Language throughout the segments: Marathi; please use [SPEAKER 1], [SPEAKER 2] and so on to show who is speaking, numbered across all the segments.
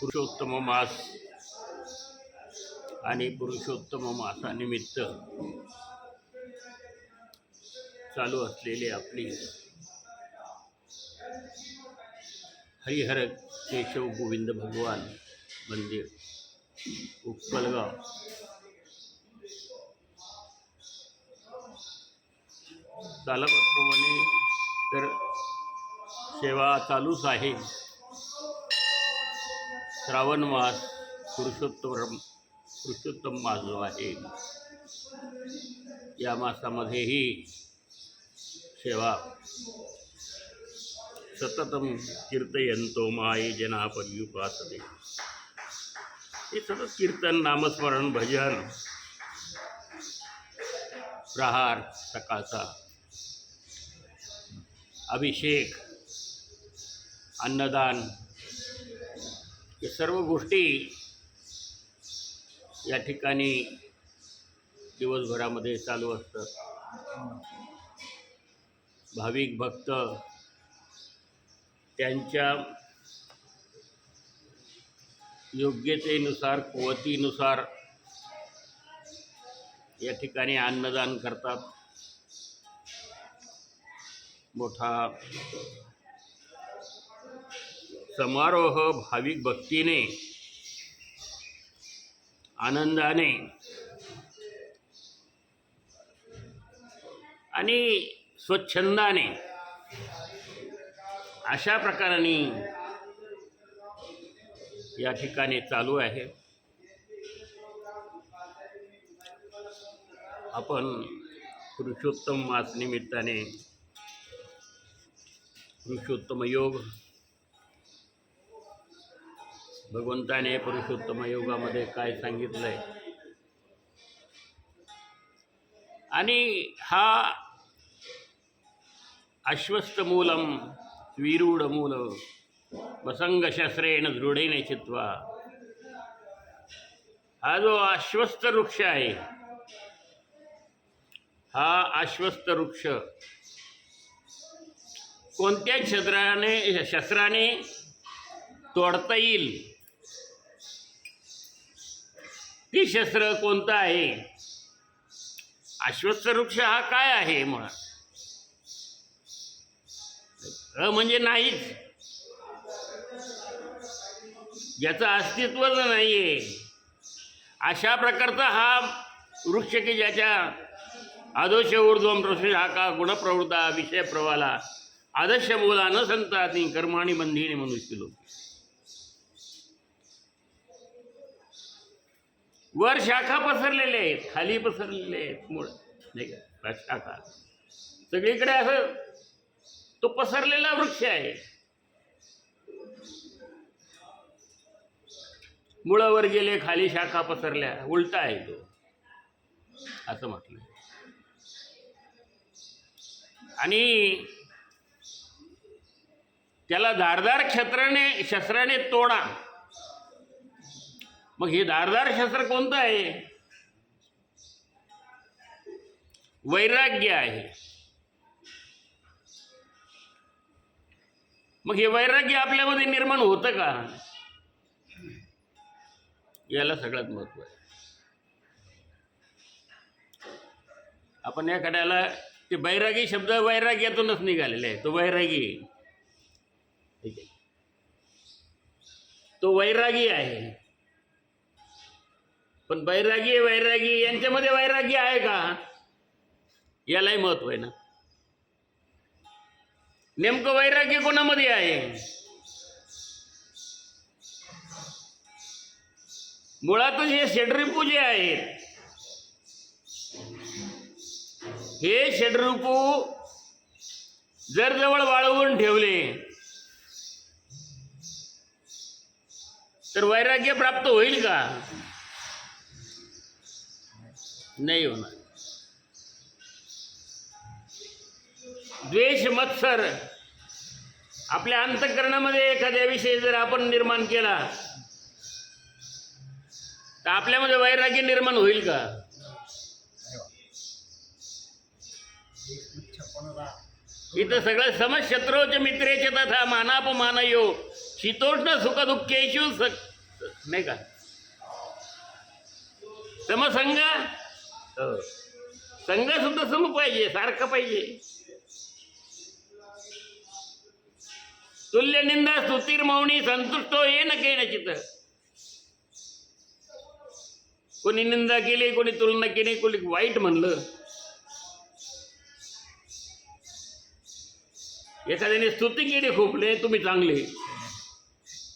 [SPEAKER 1] पुरुषोत्तम मास आणि पुरुषोत्तम मासानिमित्त चालू असलेली आपली हरिहर केशव गोविंद भगवान मंदिर उक्कलगाव चालकप्रमाणे तर सेवा चालूच आहे. श्रावण मास पुरुषोत्तम मास जो आहे या मासामध्येही सेवा सततम कीर्तयन्तो माये जना पर्युपासते. हे सतत कीर्तन, नामस्मरण, भजन, प्रहार सकाळचा, अभिषेक, अन्नदान, या सर्व गोष्टी या ठिकाणी दिवसभरामध्ये चालू असतात. भाविक भक्त त्यांच्या योग्यतेनुसार, कुवतीनुसार या ठिकाणी अन्नदान करतात. मोठा समारोह भाविक भक्तीने, आनंदाने आणि स्वच्छंदाने अशा प्रकाराने या ठिकाणी चालू आहे. आपण पुरुषोत्तम मास निमित्ताने पुरुषोत्तम योग, भगवंताने पुरुषोत्तम योगामध्ये काय सांगितलंय आणि हा अश्वस्थमूलम वीरूढमूल वसंगशस्त्रेण दृढेन चित्वा, हा जो अश्वस्थ वृक्ष आहे, हा अश्वस्थ वृक्ष कोणत्या शस्त्राने तोडता येईल ती शस्त्र कोणतं आहे? अश्वस्थ वृक्ष हा काय आहे? मुळात म्हणजे नाहीच, ज्याचं अस्तित्वच नाही आहे अशा प्रकारचा हा वृक्ष की ज्याच्या आदोष ऊर्ध्वम प्रशाखा गुणप्रवृत्ता विषय प्रवाला आदर्श मूला न संताती कर्माणी बंधीने मनुष्य लोक. वर शाखा पसरलेल्या आहेत, खाली पसरलेले आहेत मूळ, नाही का? शाखा सगळीकडे असं तो पसरलेला वृक्ष आहे. मुळावर गेले, खाली शाखा पसरल्या, उलटा आहे तो, असं म्हटलं. आणि त्याला धारदार शस्त्राने तोडा. मग हे धारदार शस्त्र कोणतं आहे? वैराग्य आहे. मग हे वैराग्य आपल्यामध्ये निर्माण होतं का? याला सगळ्यात महत्त्व आहे. आपण एखाद्याला ते बैरागी शब्द वैराग्यातूनच निघालेला आहे. तो वैरागी, ठीक आहे, तो वैरागी आहे. पण वैरागी यांच्यामध्ये वैराग्य आहे का? यालाही महत्व आहे ना. नेमकं वैराग्य कोणामध्ये आहे? मुळातच हे षड्रिपू जे आहेत, हे षड्रिपू जर जवळ वाळवून ठेवले तर वैराग्य प्राप्त होईल का? नाही होणार. द्वेष, मत्सर आपल्या अंतःकरणामध्ये एखाद्याविषयी जर आपण निर्माण केला तर आपल्यामध्ये वैराग्य निर्माण होईल का? इथं सगळं समशत्रोच मित्रेच तथा मानापमानयो शीतोष्ण सुखदुःखेषु नाही का समसंग. हो. संघ सुद्धा सम पाहिजे, सारखं पाहिजे. तुल्य निंदा स्तुतीर मौनी संतुष्टो येन केनचित. कोणी निंदा केली, कोणी तुलना केली, कोणी वाईट म्हणलं, एखाद्याने स्तुती केली खूप, नाही तुम्ही चांगले,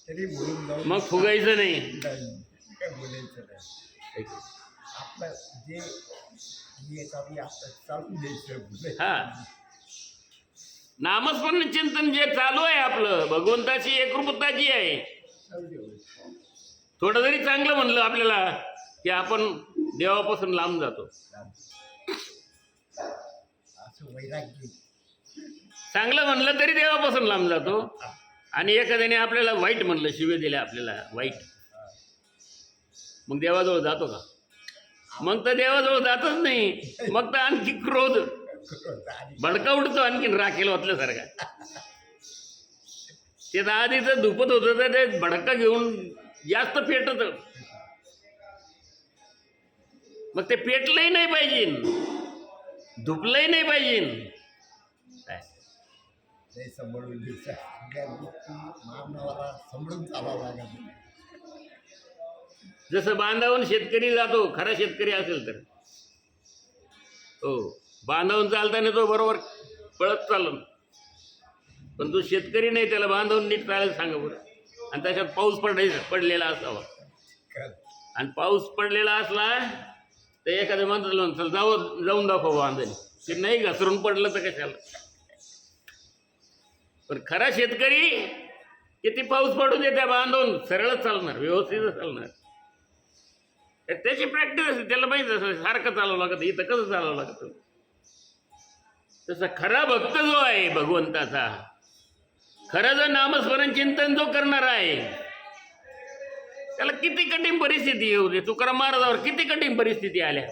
[SPEAKER 2] तरी बोलून जाऊ
[SPEAKER 1] मग फुगायचं नाही.
[SPEAKER 2] काय बोलायचं नाही. आपलं जे आपलं चालू द्यायचं.
[SPEAKER 1] हा, नामस्मरण चिंतन जे चालू आहे आपलं, भगवंताची एकरूपता जी आहे, थोडं जरी चांगलं म्हणलं आपल्याला की आपण देवापासून लांब जातो.
[SPEAKER 2] असं वैराग्य.
[SPEAKER 1] चांगलं म्हणलं तरी देवापासून लांब जातो. आणि एखाद्याने आपल्याला वाईट म्हणलं, शिवे दिल्या आपल्याला वाईट, मग देवाजवळ जातो का? मग तर देवाजवळ जातच नाही. मग तर आणखी क्रोध भडका उडतो, आणखीन राखेल वाचल्यासारखा. ते तर आधी तर धुपत होतं तर ते भडका घेऊन जास्त पेटत, मग ते पेटलंही नाही पाहिजे, धुपलंही नाही पाहिजे.
[SPEAKER 2] सांभाळून मानवाला सांभाळून चालावं लागेल.
[SPEAKER 1] जसं बांधावून शेतकरी जातो, खरा शेतकरी असेल तर, हो, बांधावून चालताना तो बरोबर पळत चालून, पण तो शेतकरी नाही, त्याला बांधावून नीट चालायला सांगा बरं. आणि त्याच्यात पाऊस पडलेला असावा, आणि पाऊस पडलेला असला तर एखाद्या माणसाला म्हणतो जाऊन दाखव बांधणी, ते नाही घसरून पडलं तर कशाला. पण खरा शेतकरी किती पाऊस पडू दे, त्या बांधून सरळच चालणार, व्यवस्थितच चालणार. त्याची प्रॅक्टिस असते, त्याला माहिती असं सारखं चालावं लागतं, इथं कसं चालावं लागतं. तसा खरा भक्त जो आहे भगवंताचा, खरं जो नामस्मरण चिंतन जो करणार आहे, त्याला किती कठीण परिस्थिती येऊ दे. तुकाराम महाराजावर किती कठीण परिस्थिती आल्या,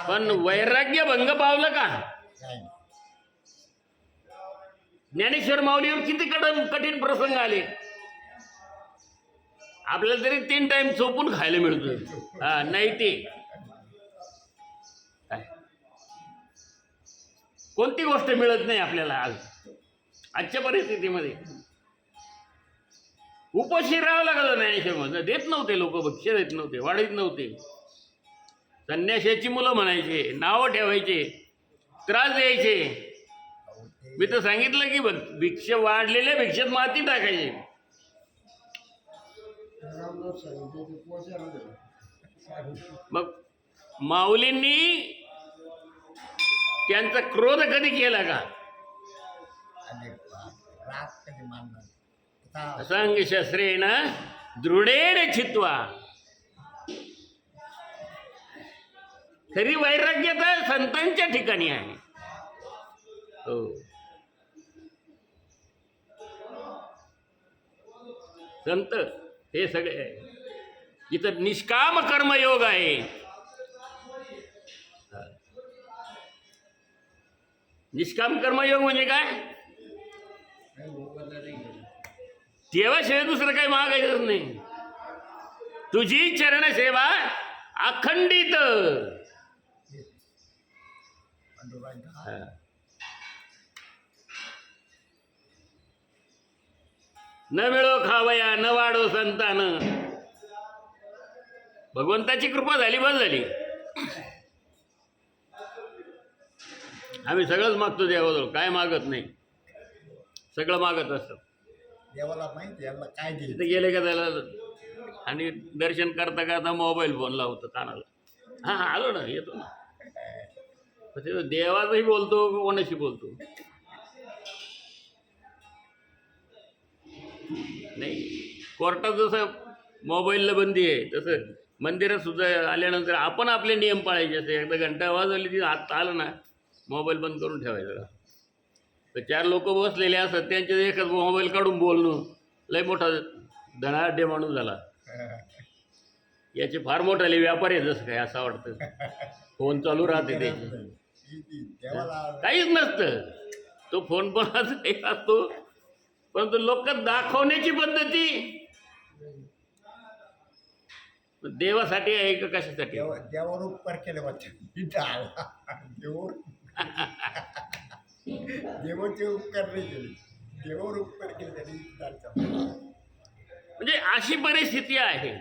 [SPEAKER 1] पण वैराग्य भंग पावलं का? ज्ञानेश्वर माऊलीवर किती कठीण प्रसंग आले. आपल्याला तरी 3 टाइम चोपून खायला मिळतो, हा नाही ते कोणती गोष्ट मिळत नाही आपल्याला आजच्या परिस्थितीमध्ये. उपाशी राहावं लागलं. ज्ञानेश्वर देत नव्हते लोक, भक्ष्य देत नव्हते, वाढीत नव्हते. संन्याशाची मुलं म्हणायचे, नावं ठेवायचे, त्रास द्यायचे. मी तर सांगितलं की भिक्ष वाढलेल्या भिक्षेत माती टाकायची. मग माऊलींनी त्यांचा क्रोध कधी केला का? असंग शस्त्रेण दृढेन चित्वा. खरी वैराग्यता संतांच्या ठिकाणी आहे. हो, संत हे सगळे आहे. इथं निष्काम कर्मयोग आहे. निष्काम कर्मयोग म्हणजे काय? देवाशिवाय दुसरं काही मागायचंच नाही. तुझी चरण सेवा अखंडित. न मिळो खावया न वाढो संतान. भगवंताची कृपा झाली, बस झाली. आम्ही सगळंच मागतो देवाजवळ, काय मागत नाही, सगळं मागत असतं.
[SPEAKER 2] देवाला माहिती याला काय
[SPEAKER 1] तिथे गेले का त्याला, आणि दर्शन करता करता मोबाईल फोन लावतो कानाला. हां हां आलो ना, येतो ना. देवाचाही बोलतो, कोणाशी बोलतो नाही. कोर्टात जसं मोबाईलला बंदी आहे, तसं मंदिरात सुद्धा आल्यानंतर आपण आपले नियम पाळायचे असते. एकदा घंटा वाजवली ती हात आलं ना, मोबाईल बंद करून ठेवायचा. तर 4 लोक बसलेले असतात, त्यांच्या एकच मोबाईल काढून बोलणं, लय मोठा धनाढ्य माणूस झाला. याचे फार मोठाले व्यापारी आहे जसं काय, असं वाटतं. फोन चालू राहते त्याचे, काहीच नसतं. तो फोन पण असतो, परंतु लोक दाखवण्याची पद्धती देवासाठी आहे का कशासाठी?
[SPEAKER 2] देवावर उपकार केले वाटते इथं आला देवावर देवाचे उपकार नाही केले, देवावर उपकार केले त्यांनी इथं आला.
[SPEAKER 1] म्हणजे अशी परिस्थिती आहे.